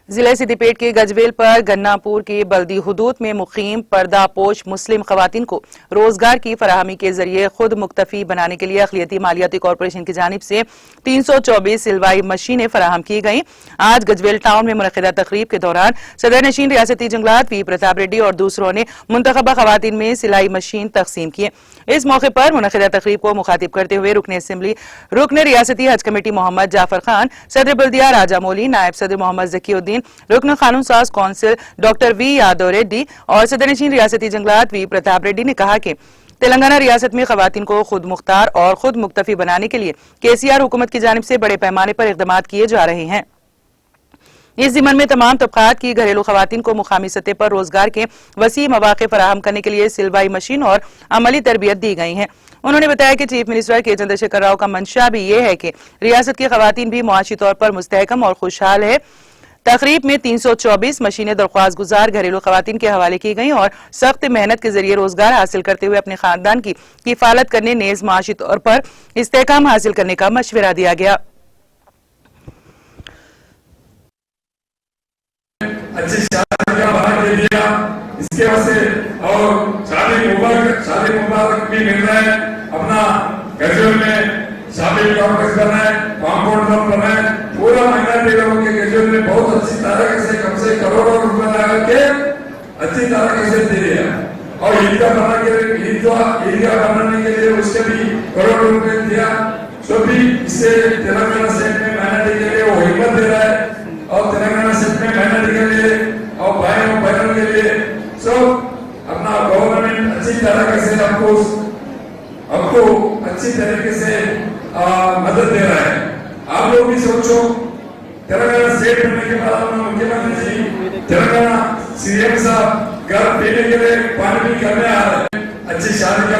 जिले सिद्दीपेट के गजबेल पर गन्नापुर के बल्दी हुदूद में मुकीम पर्दापोश मुस्लिम खवातीन को रोजगार की फराहमी के जरिए खुद मुक्तफी बनाने के लिए अखिलती मालियाती कॉरपोरेशन की जानिब से 324 सिलवाई मशीनें फराहम की गईं। आज गजबेल टाउन में मुनक्किदा तकरीब के दौरान सदर नशीन रियासती जंगलात वी प्रताप रेड्डी और दूसरों ने मुंतखबा खवातीन में सिलाई मशीन तकसीम किए। इस मौके पर मुनक्किदा तकरीब को मुखातिब करते हुए रुकन असेंबली रुकन रियासती हज कमेटी मोहम्मद जाफर खान, सदर बल्दिया राजा मोली, नायब सदर मोहम्मद जकीउद्दीन, रुकन कानून साज council doctor V Yadav Reddy और सदर नशीन रियासती जंगलात वी प्रताप रेड्डी ने कहा कि तेलंगाना रियासत में खवातीन को खुद मुख्तार और खुद मुक्तफी बनाने के लिए केसीआर हुकूमत की जानिब से बड़े पैमाने पर इक़दामात किए जा रहे हैं। इस ज़िमन में तमाम तबकात की घरेलू खवातीन को मुकामी सतह पर रोजगार के वसी मौके फराहम करने के लिए सिलवाई मशीन और अमली तरबियत दी गई है। उन्होंने बताया कि चीफ मिनिस्टर के चंद्रशेखर राव का मंशा भी ये है कि रियासत की खवातीन भी मुआशी तौर पर मुस्तहकम और खुशहाल है। तकरीब में 324 मशीनें दरख्वास्त गुजार घरेलू खवातीन के हवाले की गईं और सख्त मेहनत के जरिए रोजगार हासिल करते हुए अपने खानदान की किफालत करने नेज माशी तौर पर इस्तेहकाम हासिल करने का मशवरा दिया गया। अच्छी शादी का बना के दिया, इसके वजह से और शादी मुबारक भी मिल रहा है। अपना गजल में शादी कॉम्प्लेक्स बना है, कॉम्पाउंड वॉल बना है, पूरा माइनॉरिटी लोगों के गजल में बहुत अच्छी तरह से कम से करोड़ों रुपए लगा के अच्छी तरह से दे दिया। और ईदगाह बनाने के लिए उसके भी करोड़ों रुपए दिया। तो भी इससे तेलंगाना स्टेट में माइनॉरिटी के लिए वो हिम्मत दे रहा है और तेलंगाना स्टेट में माइनॉरिटी के लिए और भाइयों बहनों के लिए सब अपना गवर्नमेंट अच्छी तरह से आपको अच्छी तरीके से मदद दे रहा है। आप लोग भी सोचो, तेलंगाना स्टेट बनने के बाद मुख्यमंत्री जी तेलंगाना सीएम साहब घर पीने के लिए पानी भी करने आ रहे हैं। अच्छी शादी का